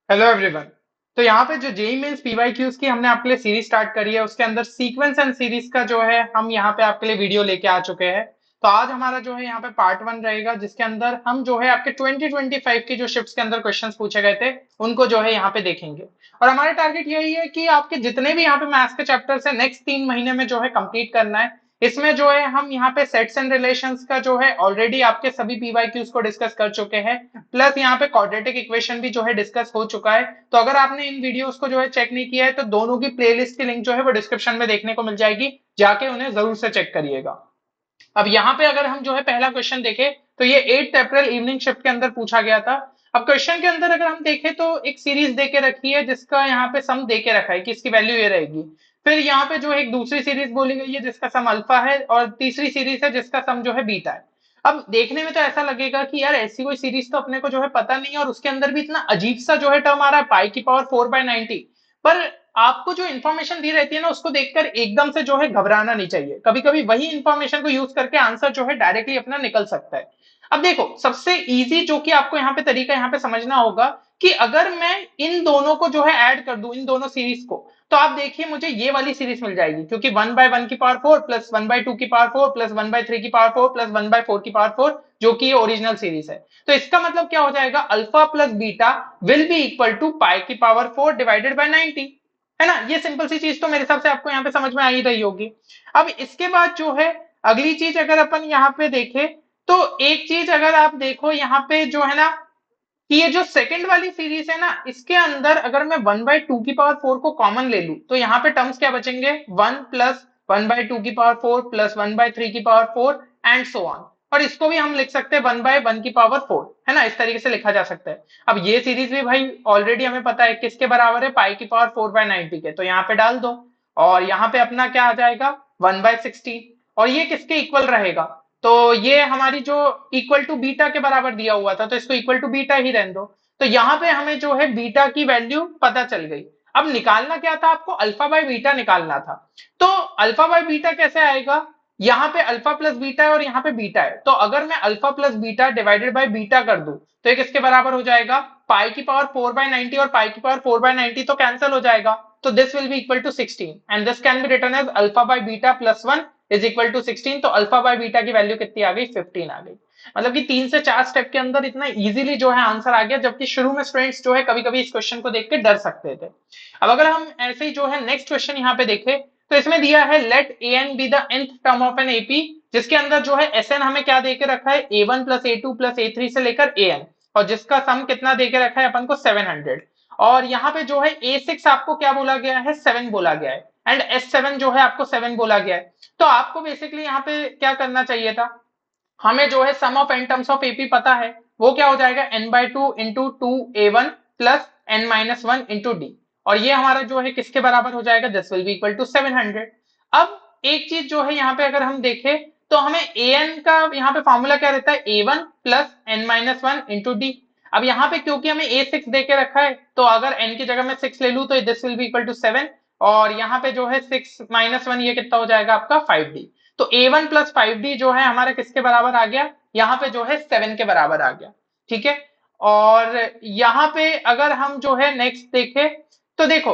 Hello everyone. तो यहाँ पे जो जेई मेंस पीवाईक्यूज की हमने आपके लिए सीरीज स्टार्ट करी है उसके अंदर सीक्वेंस एंड सीरीज का जो है हम यहाँ पे आपके लिए वीडियो लेके आ चुके हैं। तो आज हमारा जो है यहाँ पे पार्ट वन रहेगा जिसके अंदर हम जो है आपके 2025 की जो शिफ्ट्स के अंदर क्वेश्चंस पूछे गए थे उनको जो है यहाँ पे देखेंगे। और हमारा टारगेट यही है कि आपके जितने भी यहाँ पे मैथ्स के चैप्टर्स है नेक्स्ट 3 महीने में जो है कंप्लीट करना है। इसमें जो है हम यहाँ पे सेट्स एंड रिलेशंस का जो है ऑलरेडी आपके सभी पीवाईक्यूज को डिस्कस कर चुके हैं। प्लस यहाँ पे क्वाड्रेटिक इक्वेशन भी जो है डिस्कस हो चुका है। तो अगर आपने इन वीडियोस को जो है चेक नहीं किया है तो दोनों की प्लेलिस्ट की लिंक जो है वो डिस्क्रिप्शन में देखने को मिल जाएगी। जाके उन्हें जरूर से चेक करिएगा। अब यहाँ पे अगर हम जो है पहला क्वेश्चन देखें तो ये 8 अप्रैल इवनिंग शिफ्ट के अंदर पूछा गया था। अब क्वेश्चन के अंदर अगर हम देखें तो एक सीरीज दे के रखी है जिसका यहाँ पे सम दे के रखा है कि इसकी वैल्यू ये रहेगी। फिर यहाँ पे जो है एक दूसरी सीरीज बोली गई है जिसका सम अल्फा है और तीसरी सीरीज है जिसका सम जो है बीटा है। अब देखने में तो ऐसा लगेगा कि यार ऐसी कोई सीरीज तो अपने को जो है पता नहीं है और उसके अंदर भी इतना अजीब सा जो है टर्म आ रहा है पाई की पावर 4/90। पर आपको जो इन्फॉर्मेशन दी रहती है ना उसको देखकर एकदम से जो है घबराना नहीं चाहिए। कभी कभी वही इंफॉर्मेशन को यूज करके आंसर जो है डायरेक्टली अपना निकल सकता है। अब देखो सबसे इजी जो कि आपको यहाँ पे तरीका यहाँ पे समझना होगा कि अगर मैं इन दोनों को जो है ऐड कर दूं इन दोनों सीरीज को तो आप देखिए मुझे ये वाली सीरीज मिल जाएगी क्योंकि 1/1 की पावर 4 प्लस 1/2 की पावर 4 प्लस 1/3 की पावर 4 प्लस 1/4 की पावर 4 जो कि ओरिजिनल सीरीज है। तो इसका मतलब क्या हो जाएगा alpha plus beta will be equal to pi की पावर 4 डिवाइडेड बाय 90। है ना, ये सिंपल सी चीज तो मेरे हिसाब से आपको यहाँ पे समझ में आ ही रही होगी। अब इसके बाद जो है अगली चीज अगर अपन यहाँ पे देखें तो एक चीज अगर आप देखो यहाँ पे जो है ना कि ये जो सेकंड वाली सीरीज है ना इसके अंदर अगर मैं 1/2 की पावर 4 को कॉमन ले लूं तो यहाँ पे टर्म्स क्या बचेंगे 1 प्लस 1/2 की पावर 4 प्लस 1/3 की पावर 4 एंड सो ऑन। और इसको भी हम लिख सकते हैं 1/1 की पावर 4। है ना, इस तरीके से लिखा जा सकता है। अब ये सीरीज भी भाई ऑलरेडी हमें पता है किसके बराबर है पाई की पावर 4/90 के, तो यहाँ पे डाल दो। और यहाँ पे अपना क्या आ जाएगा 1/16। और ये किसके इक्वल रहेगा तो ये हमारी जो इक्वल टू बीटा के बराबर दिया हुआ था तो इसको इक्वल टू बीटा ही रहने दो। तो यहाँ पे हमें जो है बीटा की वैल्यू पता चल गई। अब निकालना क्या था आपको अल्फा बाय बीटा निकालना था। तो अल्फा बाय बीटा कैसे आएगा यहाँ पे अल्फा प्लस बीटा है और यहाँ पे बीटा है तो अगर मैं alpha plus beta divided by beta कर दूं तो ये किसके बराबर हो जाएगा पाई की पावर 4/90 और पाई की पावर 4/90 तो कैंसिल हो जाएगा। तो this will be equal to 16 and this can be written as alpha by beta plus 1 is equal to 16। तो अल्फा बाय बीटा की वैल्यू कितनी आ गई 15 आ गई। मतलब कि 3 से 4 स्टेप के अंदर इतना इजीली जो है आंसर आ गया जबकि शुरू में स्टूडेंट्स जो है कभी कभी इस क्वेश्चन को देख के डर सकते थे। अब अगर हम ऐसे ही जो है नेक्स्ट क्वेश्चन यहाँ पे देखें तो इसमें दिया है let a n be the nth term of an AP जिसके अंदर जो है एस एन हमें क्या देके रखा है A1 plus A2 plus A3 से लेकर AN और जिसका सम कितना देके रखा है अपन को 700। और यहाँ पे जो है A6 आपको क्या बोला गया है 7 बोला गया है एंड S7 जो है आपको 7 बोला गया है। तो आपको बेसिकली यहाँ पे क्या करना चाहिए था हमें जो है sum of N terms of AP पता है वो क्या हो जाएगा n/2 into 2A1 plus n-1 into D. और ये हमारा जो है किसके बराबर हो जाएगा this will be equal to 700। अब एक चीज जो है यहाँ पे अगर हम देखें तो हमें an का यहाँ पे फॉर्मूला क्या रहता है A1 plus n-1 into D. अब यहाँ पे क्योंकि हमें A6 दे के रखा है तो अगर n की जगह मैं 6 ले लूं तो this will be equal to 7। और यहाँ पे जो है 6 - 1 ये कितना हो जाएगा आपका 5d। तो A1 प्लस 5d जो है हमारा किसके बराबर आ गया यहाँ पे जो है 7 के बराबर आ गया। ठीक है। और यहाँ पे अगर हम जो है नेक्स्ट देखें तो देखो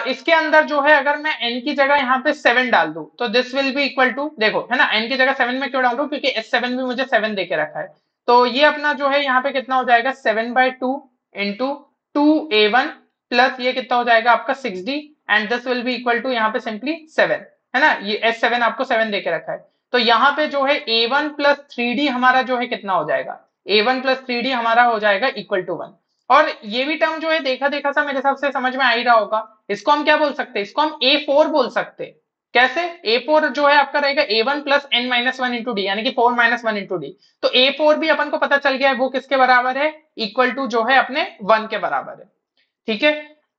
इसके अंदर जो है अगर मैं n की जगह यहाँ पे 7 डाल दूं तो this will be equal to देखो है ना n की जगह 7 में क्यों डाल दूं क्योंकि S7 भी मुझे 7 दे के रखा है। तो ये अपना जो है यहाँ पे कितना हो जाएगा 7/2 इंटू 2A1 प्लस ये कितना हो जाएगा आपका 6d and this will be equal to यहाँ पे सिंपली 7। है ना, ये S7 आपको 7 देके रखा है। तो यहाँ पे जो है A1 प्लस 3d हमारा जो है कितना हो जाएगा A1 प्लस 3d हमारा हो जाएगा इक्वल टू 1। और ये भी टर्म जो है देखा देखा सा मेरे हिसाब से समझ में आ ही रहा होगा। इसको हम क्या बोल सकते हैं इसको हम A4 बोल सकते हैं। कैसे A4 जो है आपका रहेगा A1 plus n-1 into D यानी कि 4 - 1 इंटू डी। तो A4 भी अपन को पता चल गया है वो किसके बराबर है इक्वल टू जो है अपने 1 के बराबर है। ठीक है।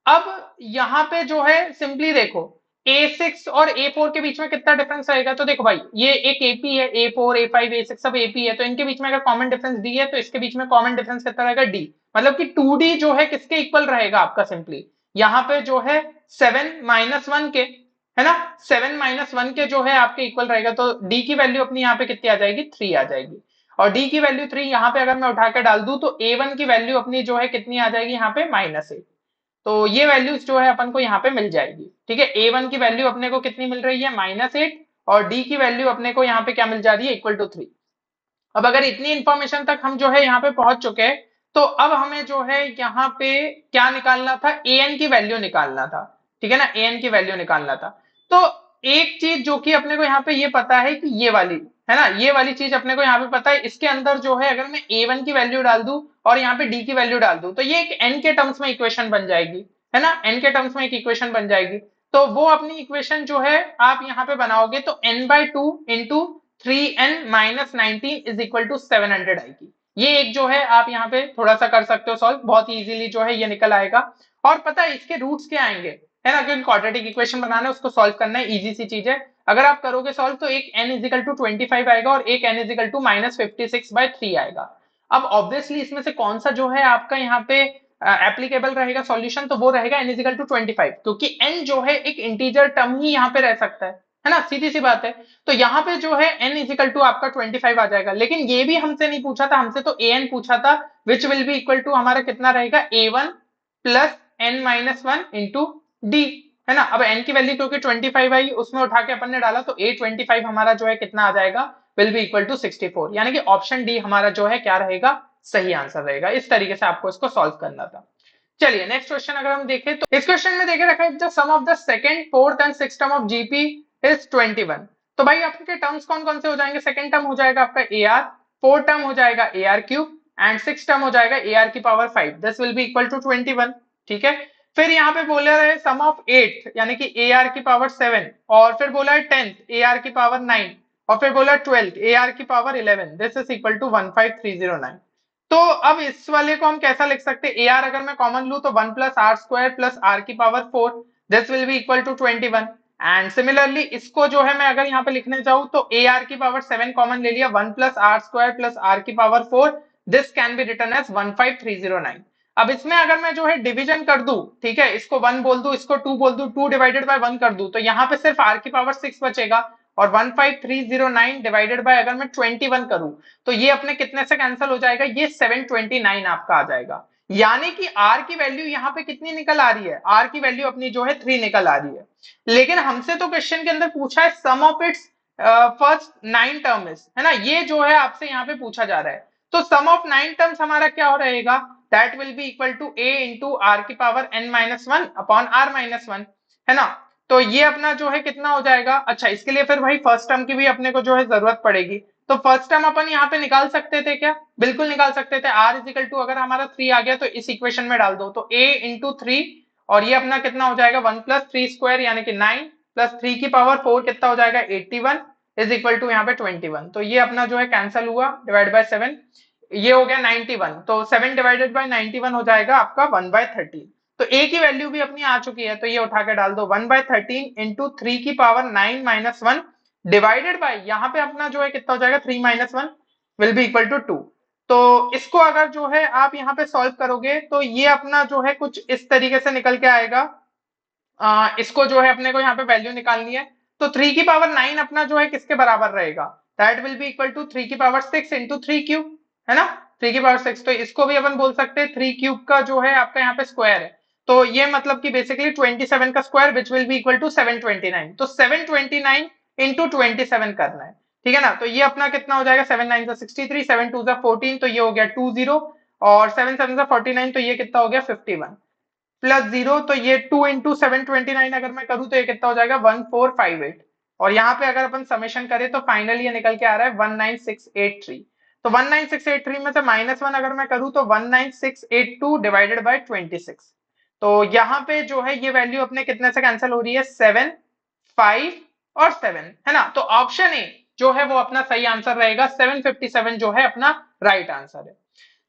अब यहाँ पे जो है सिंपली देखो A6 और A4 के बीच में कितना डिफरेंस रहेगा तो देखो भाई ये एक एपी है A4 A5 A6 सब एपी है तो इनके बीच में अगर कॉमन डिफरेंस डी है तो इसके बीच में कॉमन डिफरेंस कितना रहेगा डी। मतलब कि 2d जो है किसके इक्वल रहेगा आपका सिंपली यहाँ पे जो है 7 - 1 के। है ना, 7 - 1 के जो है आपके इक्वल रहेगा तो डी की वैल्यू अपनी यहाँ पे कितनी आ जाएगी 3 आ जाएगी। और डी की वैल्यू 3, यहाँ पे अगर मैं उठा के डाल दूं तो A1 की वैल्यू अपनी जो है कितनी आ जाएगी यहाँ पे -8। तो ये वैल्यूज जो है अपन को यहाँ पे मिल जाएगी। ठीक है, A1 की वैल्यू अपने को कितनी मिल रही है -8, और डी की वैल्यू अपने को यहाँ पे क्या मिल जा रही है =3। अब अगर इतनी इंफॉर्मेशन तक हम जो है यहाँ पे पहुंच चुके हैं, तो अब हमें जो है यहाँ पे क्या निकालना था, एन की वैल्यू निकालना था। ठीक है ना, एन की वैल्यू निकालना था। तो एक चीज जो कि अपने को यहाँ पे ये पता है कि ये वाली है ना, ये वाली चीज अपने को यहाँ पे पता है, इसके अंदर जो है अगर मैं A1 की वैल्यू डाल दूं और यहाँ पे डी की वैल्यू डाल दूं तो ये एक एन के टर्म्स में इक्वेशन बन जाएगी, है ना, एन के टर्म्स में एक इक्वेशन बन जाएगी। तो वो अपनी इक्वेशन जो है आप यहाँ पे बनाओगे तो n/2 into 3n-19 is equal to 700 आएगी। ये एक जो है आप यहाँ पे थोड़ा सा कर सकते हो सॉल्व, बहुत इजीली जो है ये निकल आएगा। और पता है इसके रूट्स क्या आएंगे, है ना, क्योंकि क्वाड्रेटिक इक्वेशन बनाना है उसको सॉल्व करना है, इजी सी चीज है। अगर आप करोगे सॉल्व तो एक n इज इक्वल टू 25 आएगा और एक n इज इक्वल टू -56/3 आएगा। अब ऑब्वियसली इसमें से कौन सा जो है आपका यहाँ पे एप्लीकेबल रहेगा सॉल्यूशन, तो वो रहेगा n इज इक्वल टू 25, क्योंकि n जो है एक इंटीजर टर्म ही यहाँ पे रह सकता है ना, सीधी सी बात है। तो यहाँ पे जो है n इज इक्वल टू आपका 25 आ जाएगा, लेकिन ये भी हमसे नहीं पूछा था, हमसे तो an पूछा था, which will be equal to हमारा कितना रहेगा A1 plus n-1 into D, है ना। अब n की वैल्यू क्योंकि 25 आई उसमें उठा के अपन ने डाला तो A25 हमारा जो है कितना आ जाएगा, विल बी इक्वल टू 64, यानी कि ऑप्शन डी हमारा जो है क्या रहेगा, सही आंसर रहेगा। इस तरीके से आपको इसको सॉल्व करना था। चलिए नेक्स्ट क्वेश्चन अगर हम देखें तो इस क्वेश्चन में देखे रखा है the sum of the second, fourth and sixth term of GP is 21। तो भाई आपके टर्म्स कौन कौन से हो जाएंगे, सेकंड टर्म हो जाएगा आपका AR, फोर्थ टर्म हो जाएगा AR cube and six term हो जाएगा AR की power 5, this will be equal to 21। ठीक है, फिर यहाँ पे बोला है सम ऑफ 8 यानी कि AR की पावर 7, और फिर बोला है 10th AR की पावर 9, और फिर बोला 12th AR की power 11, this is equal to 15309। तो अब इस वाले को हम कैसा लिख सकते हैं, AR अगर मैं कॉमन लूं तो 1 प्लस आर स्क्वायर प्लस आर की power 4, this will be equal to 21। And similarly इसको जो है मैं अगर यहाँ पे लिखने जाऊं तो AR की पावर 7 कॉमन ले लिया, 1 प्लस आर स्क्वायर प्लस आर की power 4, this can be written as 15309। अब इसमें अगर मैं जो है डिवीजन कर दूं, ठीक है, इसको 1 बोल दूं, इसको 2 बोल दूं, 2 डिवाइडेड बाय 1 कर दूं, तो यहाँ पे सिर्फ आर की पावर 6 बचेगा, और 15309 डिवाइडेड बाय अगर मैं 21 करूं तो ये अपने कितने से कैंसिल हो जाएगा, ये 729 आपका आ जाएगा। यानी कि आर की वैल्यू यहाँ पे कितनी निकल आ रही है, आर की वैल्यू अपनी जो है 3 निकल आ रही है। लेकिन हमसे तो क्वेश्चन के अंदर पूछा है sum of its first 9 terms, है ना, ये जो है आपसे यहाँ पे पूछा जा रहा है। तो सम ऑफ 9 टर्म्स हमारा क्या हो रहेगा, that will be equal to a into r की पावर n-1 अपॉन r-1, है ना। तो ये अपना जो है कितना हो जाएगा, अच्छा इसके लिए फिर भाई फर्स्ट टर्म की भी अपने को जो है जरूरत पड़ेगी, तो फर्स्ट टर्म अपन यहाँ पे निकाल सकते थे क्या, बिल्कुल निकाल सकते थे। r इजिकल टू अगर हमारा 3 आ गया तो इस इक्वेशन में डाल दो, तो a इंटू 3, और ये अपना कितना हो जाएगा 1 प्लस 3 स्क्वायर यानी कि 9 प्लस 3 की पावर 4 कितना हो जाएगा 81 इज इक्वल टू यहाँ पे 21। तो ये अपना जो है कैंसिल हुआ, डिवाइड बाय 7, ये हो गया 91, तो 7 डिवाइडेड बाय 91 हो जाएगा आपका 1/13। तो a की वैल्यू भी अपनी आ चुकी है, तो ये उठा के डाल दो 1/13 इंटू 3 की पावर 9-1 डिवाइडेड बाय यहाँ पे अपना जो है कितना हो जाएगा 3-1 विल बी इक्वल टू 2। तो इसको अगर जो है आप यहाँ पे सॉल्व करोगे तो ये अपना जो है कुछ इस तरीके से निकल के आएगा। इसको जो है अपने को यहाँ पे वैल्यू निकालनी है, तो 3 की पावर 9 अपना जो है किसके बराबर रहेगा, that will be equal to 3 की पावर 6 इंटू 3 क्यूब, है ना, 3 की पावर 6। तो इसको भी अपन बोल सकते हैं 3 क्यूब का जो है आपका यहाँ पे स्क्वायर है, तो ये मतलब कि बेसिकली 27 का square which will be equal to 729। तो 729 इंटू 27 करना है, ठीक है ना। तो ये अपना कितना हो जाएगा, 7 9 63, 7 2 14, तो ये हो गया 20, और 7 7 49, तो ये कितना हो गया 51 प्लस 0, तो ये 2 इंटू 729 अगर मैं करूँ तो ये कितना हो जाएगा 1458, और यहाँ पे अगर अपन समेशन करें तो फाइनली ये निकल के आ रहा है 19683। तो 19683 में से -1 अगर मैं करूँ तो 19682 डिवाइडेड बाय 26। तो यहाँ पे जो है ये वैल्यू अपने कितने से कैंसिल हो रही है, 7 5 और 7, है ना। तो ऑप्शन ए जो है वो अपना सही आंसर रहेगा, 757 जो है अपना राइट आंसर है।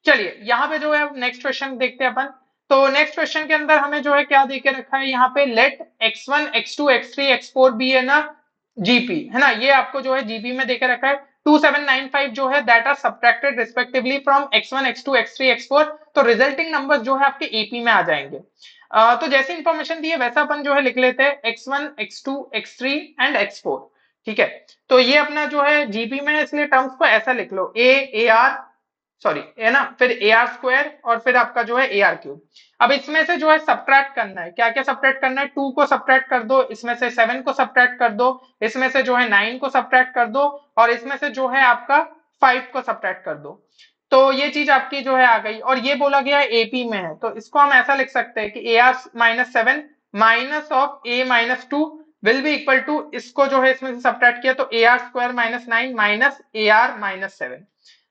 चलिए यहाँ पे जो है नेक्स्ट क्वेश्चन देखते हैं अपन। तो नेक्स्ट क्वेश्चन के अंदर हमें जो है क्या दे के रखा है यहाँ पे, late x1 x2 x3 x4 B है ना जीपी, है ना, ये आपको जो है जीपी में देके रखा है। 2795 जो है that are subtracted respectively from x1 x2 x3 x4, तो रिजल्टिंग नंबर्स जो है आपके एपी में आ जाएंगे। तो जैसी इंफॉर्मेशन दी है वैसा अपन जो है लिख लेते हैं x1 x2 x3 and x4। ठीक है। तो ये अपना जो है जीपी में है, इसलिए टर्म्स को ऐसा लिख लो, ए आर, सॉरी है ना, फिर ए आर स्क्वायर और फिर आपका जो है ए आर क्यूब। अब इसमें से जो है सब्ट्रैक्ट करना है, क्या क्या सब्ट्रैक्ट करना है, 2 को सब्ट्रैक्ट कर दो, इसमें से 7 को सब्ट्रैक्ट कर दो, इसमें से जो है 9 को सब्ट्रैक्ट कर दो, और इसमें से जो है आपका 5 को सब्ट्रैक्ट कर दो। तो ये चीज आपकी जो है आ गई, और ये बोला गया एपी में है, तो इसको हम ऐसा लिख सकते हैं कि a r minus 7 minus of a minus 2 will be equal to, इसको जो है इसमें से सब्ट्रैक्ट किया तो a r square minus 9 minus a r minus 7।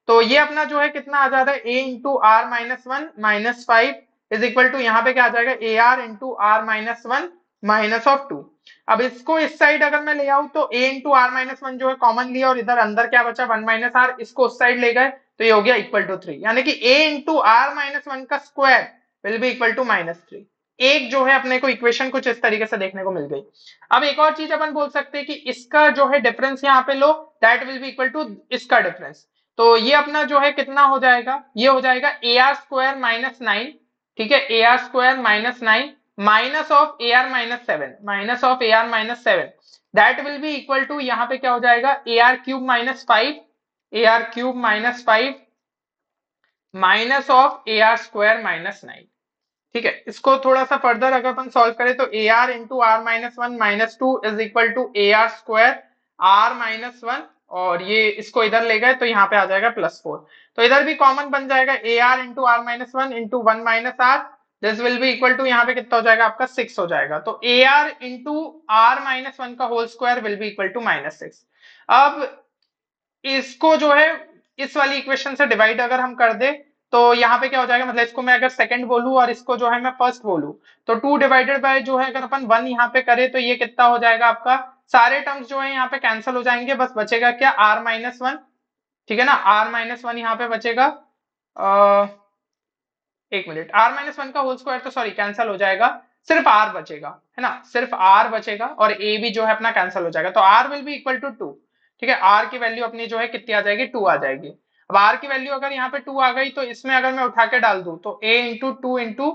तो ये अपना जो है कितना आ जाता है, A into are minus 1 minus 5 is equal to, यहाँ पे क्या आ जाएगा, A R into are minus 1 minus of 2। अब इसको इस साइड अगर मैं ले आऊं तो ए इंटू आर माइनस 1 जो है कॉमन लिया, और इधर अंदर क्या बचा 1 माइनस आर, इसको उस साइड ले गए तो ये हो गया इक्वल टू 3, यानी कि ए इंटू आर माइनस 1 का square will be equal to minus 3। एक जो है अपने को इक्वेशन कुछ इस तरीके से देखने को मिल गई। अब एक और चीज अपन बोल सकते हैं कि इसका जो है डिफरेंस यहाँ पे लो, that will be equal to इसका डिफरेंस। तो ये अपना जो है कितना हो जाएगा, ये हो जाएगा ए आर स्क्वायर माइनस 9, ठीक है, a r square minus 9 minus of a r minus 7, minus of a r minus 7, that will be equal to, यहाँ पे क्या हो जाएगा, ए r cube minus 5, a r cube minus 5 minus of a r square minus 9। ठीक है, इसको थोड़ा सा फर्दर अगर अपन सॉल्व करें तो a are into are minus 1 minus 2 is equal to a r square r minus 1, और ये इसको इधर ले गए तो यहाँ पे आ जाएगा +4, तो इधर भी कॉमन बन जाएगा, A R into are minus 1 into 1 minus r, this will be equal to, यहाँ पे कितना हो जाएगा आपका 6 हो जाएगा, तो a are into are minus 1 का whole square will be equal to -6। अब इसको जो है इस वाली इक्वेशन से डिवाइड अगर हम कर दे तो यहाँ पे क्या हो जाएगा, मतलब इसको मैं अगर सेकंड बोलूं और इसको जो है मैं फर्स्ट बोलूं, तो 2 डिवाइडेड बाय जो है अगर अपन 1 यहाँ पे करें तो ये कितना हो जाएगा आपका, सारे टर्म्स जो है यहाँ पे कैंसिल हो जाएंगे, बस बचेगा क्या, r माइनस 1, ठीक है ना, r माइनस 1 यहाँ पे बचेगा, एक मिनट, r माइनस 1 का होल स्क्वायर तो सॉरी कैंसिल हो जाएगा, सिर्फ r बचेगा, है ना, सिर्फ r बचेगा, और a भी जो है अपना कैंसिल हो जाएगा, तो r will be equal to 2, ठीक है, r की वैल्यू अपनी जो है कितनी आ जाएगी, 2 आ जाएगी। अब r की वैल्यू अगर यहाँ पे 2 आ गई तो इसमें अगर मैं उठा के डाल दूं तो a इंटू 2 इंटू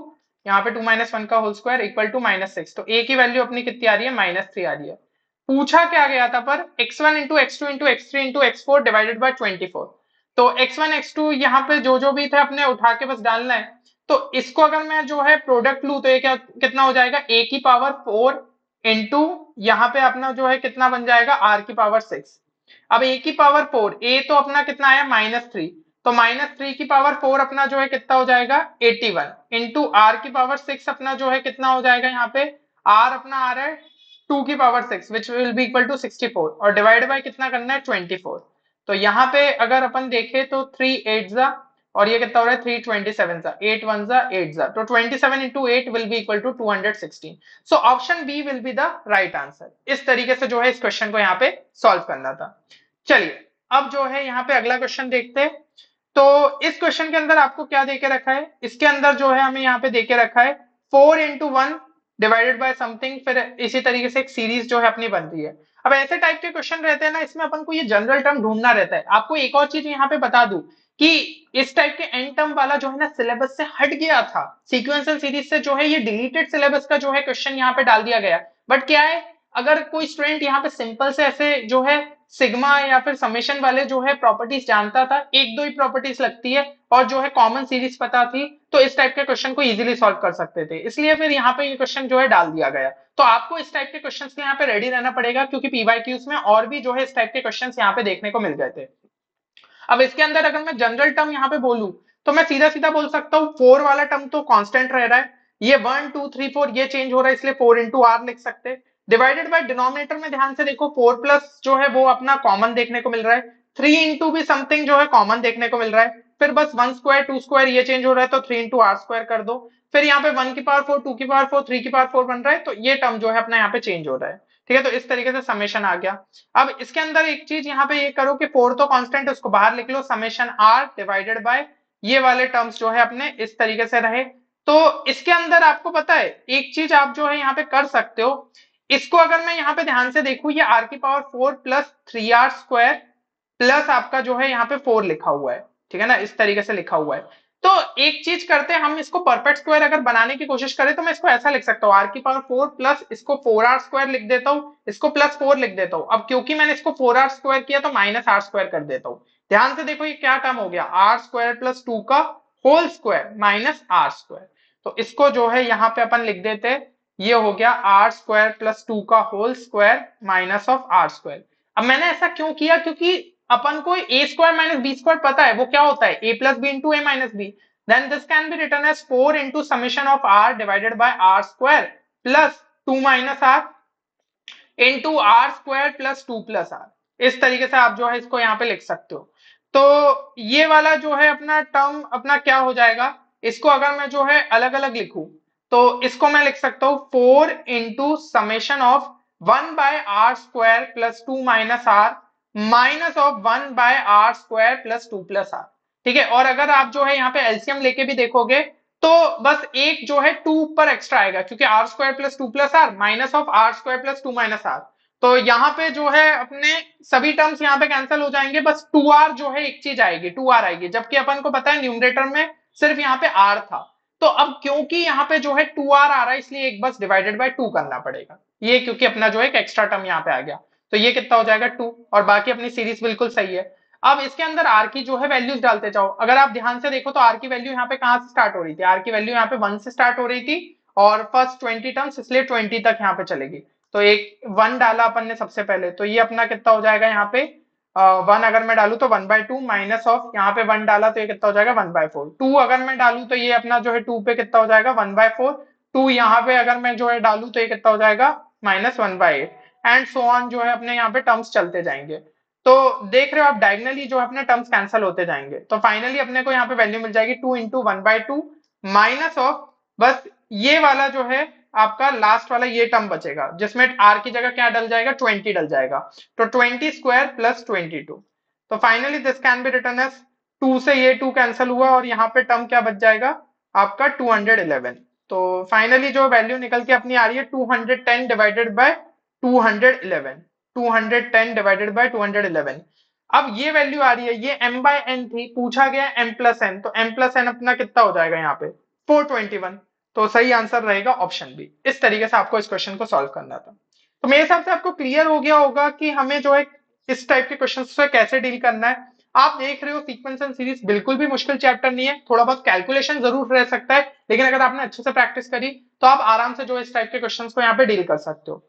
यहाँ पे 2 माइनस 1 का होल स्क्वायर इक्वल टू -6, तो a की वैल्यू अपनी कितनी आ रही है, -3 आ रही है। पूछा क्या गया था पर, x1 into x2 into x3 into x4 divided by 24, तो x1 x2 यहाँ पे जो भी थे अपने उठा के बस डालना है, तो इसको अगर मैं जो है प्रोडक्ट लूं तो ये क्या कितना हो जाएगा, a की पावर 4 इंटू यहाँ पे अपना जो है कितना बन जाएगा, r की पावर 6। अब a की पावर 4, a तो अपना कितना आया -3, तो -3 की पावर 4 अपना जो है कितना हो जाएगा 81 इंटू r की पावर 6 अपना जो है कितना हो जाएगा, यहाँ पे r अपना आ रहा है 2 की power 6 which will be equal to 64, और डिवाइड बाय कितना करना है 24। तो यहाँ पे अगर अपन देखें तो 3 8 जा, और ये कितना हो रहा है 3 27 जा, 8 1 जा 8 जा, तो 27 into 8 will be equal to 216। So option B will be the right answer. इस तरीके से जो है इस क्वेश्चन को यहाँ पे सॉल्व करना था। चलिए अब जो है यहाँ पे अगला क्वेश्चन देखते हैं। तो इस क्वेश्चन के अंदर आपको क्या देके रखा है, इसके अंदर जो है हमें यहाँ पे देके रखा है 4 इंटू 1 डिवाइडेड बाय समथिंग, फिर इसी तरीके से एक सीरीज जो है अपनी बन रही है। अब ऐसे टाइप के क्वेश्चन रहते हैं ना, इसमें अपन को ये जनरल टर्म ढूंढना रहता है। आपको एक और चीज यहाँ पे बता दूं कि इस टाइप के एंड टर्म वाला जो है ना सिलेबस से हट गया था, सीक्वेंशियल सीरीज से जो है ये डिलीटेड सिलेबस का जो है क्वेश्चन यहाँ पे डाल दिया गया। बट क्या है, अगर कोई स्टूडेंट यहाँ पे सिंपल से ऐसे जो है सिग्मा या फिर समेशन वाले जो है प्रॉपर्टीज जानता था, एक दो ही प्रॉपर्टीज लगती है, और जो है कॉमन सीरीज पता थी, तो इस टाइप के क्वेश्चन को इजीली सॉल्व कर सकते थे, इसलिए फिर यहाँ पे ये क्वेश्चन जो है डाल दिया गया। तो आपको इस टाइप के क्वेश्चंस के यहाँ पे रेडी रहना पड़ेगा, क्योंकि पीवाईक्यूज में और भी जो है इस टाइप के क्वेश्चंस यहाँ पे देखने को मिल गए थे। अब इसके अंदर अगर मैं जनरल टर्म यहाँ पे बोलूं तो मैं सीधा सीधा बोल सकता हूँ 4 वाला टर्म तो कांस्टेंट रह रहा है, ये 1 2 3 4 ये चेंज हो रहा है, इसलिए 4 इंटू आर लिख सकते हैं। डिवाइडेड बाय डिनोमिनेटर में ध्यान से देखो 4 प्लस जो है वो अपना कॉमन देखने को मिल रहा है, 3 इंटू भी समथिंग जो है कॉमन देखने को मिल रहा है, फिर बस 1 स्क्वायर 2 स्क्वायर ये चेंज हो रहा है, तो 3 इंटू आर स्क्वायर कर दो, फिर यहाँ पे 1 की पावर 4 2 की पावर 4 3 की पावर 4 बन रहा है, तो ये टर्म जो है अपना यहाँ पे चेंज हो रहा है। ठीक है, तो इस तरीके से समेशन आ गया। अब इसके अंदर एक चीज यहाँ पे ये करो कि 4 तो कांस्टेंट है उसको बाहर लिख लो, समेशन आर डिवाइडेड बाय ये वाले टर्म्स जो है अपने इस तरीके से रहे। तो इसके अंदर आपको पता है एक चीज आप जो है यहाँ पे कर सकते हो, इसको अगर मैं यहाँ पे ध्यान से देखूं, ये आर की power 4 plus 3r square plus आपका जो है यहाँ पे 4 लिखा हुआ है, ठीक है ना, इस तरीके से लिखा हुआ है। तो एक चीज करते हैं, हम इसको परफेक्ट स्क्वायर अगर बनाने की कोशिश करें तो मैं इसको ऐसा लिख सकता हूँ, आर की पावर 4 प्लस इसको 4r² लिख देता हूँ, इसको प्लस 4 लिख देता हूँ। अब क्योंकि मैंने इसको 4r² किया तो माइनस r² कर देता हूँ। ध्यान से देखो ये क्या टर्म हो गया, r² प्लस 2 का होल स्क्वायर माइनस r²। तो इसको जो है यहाँ पे अपन लिख देते हैं, ये हो गया r² प्लस 2 का whole square minus of r²। अब मैंने ऐसा क्यों किया, क्योंकि अपन को a² माइनस b² पता है, वो क्या होता है, a plus b into a minus b. then this can be written as 4 into summation of r divided by r square plus 2 minus r into r square plus 2 plus r। इस तरीके से आप जो है इसको यहाँ पे लिख सकते हो। तो ये वाला जो है अपना टर्म अपना क्या हो जाएगा, इसको अगर मैं जो है अलग अलग लिखूं तो इसको मैं लिख सकता हूँ 4 into summation of 1 by r square plus 2 minus r minus of 1 by r square plus 2 plus r. ठीक है, और अगर आप जो है यहाँ पे एलसीएम लेके भी देखोगे तो बस एक जो है 2 ऊपर एक्स्ट्रा आएगा, क्योंकि r square plus 2 plus r minus of r square plus 2 minus r. तो यहाँ पे जो है अपने सभी टर्म्स यहाँ पे कैंसिल हो जाएंगे, बस 2r जो है एक चीज आएगी, 2r आएगी, जबकि अपन को पता है न्यूमरेटर में सिर्फ यहाँ पे r था। तो अब क्योंकि यहाँ पे जो है 2r आ रहा है इसलिए एक बस डिवाइडेड बाय 2 करना पड़ेगा, ये क्योंकि अपना जो है एक एक्स्ट्रा टर्म यहाँ पे आ गया। तो ये कितना हो जाएगा 2, और बाकी अपनी सीरीज बिल्कुल सही है। अब इसके अंदर r की जो है वैल्यूज डालते जाओ। अगर आप ध्यान से देखो तो r की वैल्यू यहाँ पे कहां से स्टार्ट हो रही थी, r की वैल्यू यहाँ पे 1 से स्टार्ट हो रही थी, और फर्स्ट 20 टर्म्स इसलिए 20 तक यहाँ पे चलेगी। तो एक 1 डाला अपन ने सबसे पहले, तो ये अपना कितना हो जाएगा यहाँ पे 1 अगर मैं डालू तो 1/2 माइनस ऑफ यहाँ पे 1 डाला तो ये कितना हो जाएगा 1/4। 2 अगर मैं डालू तो ये अपना जो है 2 पे कितना हो जाएगा 1/4। 2 यहाँ पे अगर मैं जो है डालू तो ये कितना हो जाएगा -1/8, एंड सो ऑन जो है अपने यहाँ पे टर्म्स चलते जाएंगे। तो देख रहे हो आप डायगनली जो है अपने टर्म्स कैंसिल होते जाएंगे। तो फाइनली अपने को यहाँ पे वैल्यू मिल जाएगी 2 इंटू 1/2 माइनस ऑफ बस ये वाला जो है आपका लास्ट वाला ये टर्म बचेगा, जिसमें r की जगह क्या डल जाएगा 20 डल जाएगा। तो 20 स्क्वायर प्लस 22। तो finally this can be written as 2 से ये 2 कैंसिल हुआ और यहाँ पे टर्म क्या बच जाएगा आपका 211। तो फाइनली जो वैल्यू निकल के अपनी आ रही है 210 डिवाइडेड बाय 211, 210 डिवाइडेड बाय 211। अब ये वैल्यू आ रही है, ये m/n थी, पूछा गया m+n, तो m+n अपना कितना हो जाएगा यहाँ पे 421। तो सही आंसर रहेगा ऑप्शन बी। इस तरीके से आपको इस क्वेश्चन को सॉल्व करना था। तो मेरे हिसाब से आपको क्लियर हो गया होगा कि हमें जो है इस टाइप के क्वेश्चन से कैसे डील करना है। आप देख रहे हो सीक्वेंस एंड सीरीज बिल्कुल भी मुश्किल चैप्टर नहीं है, थोड़ा बहुत कैलकुलेशन जरूर रह सकता है, लेकिन अगर आपने अच्छे से प्रैक्टिस करी तो आप आराम से जो इस टाइप के क्वेश्चंस को यहाँ पे डील कर सकते हो।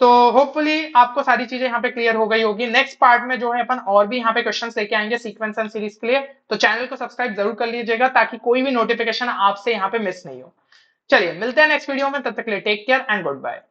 तो होपफुली आपको सारी चीजें यहाँ पे क्लियर हो गई होगी। नेक्स्ट पार्ट में जो है अपन और भी यहाँ पे क्वेश्चंस लेके आएंगे सीक्वेंस एंड सीरीज के लिए, तो चैनल को सब्सक्राइब जरूर कर लीजिएगा ताकि कोई भी नोटिफिकेशन आपसे यहाँ पे मिस नहीं हो। चलिए मिलते हैं नेक्स्ट वीडियो में, तब तक के लिए take care and good bye.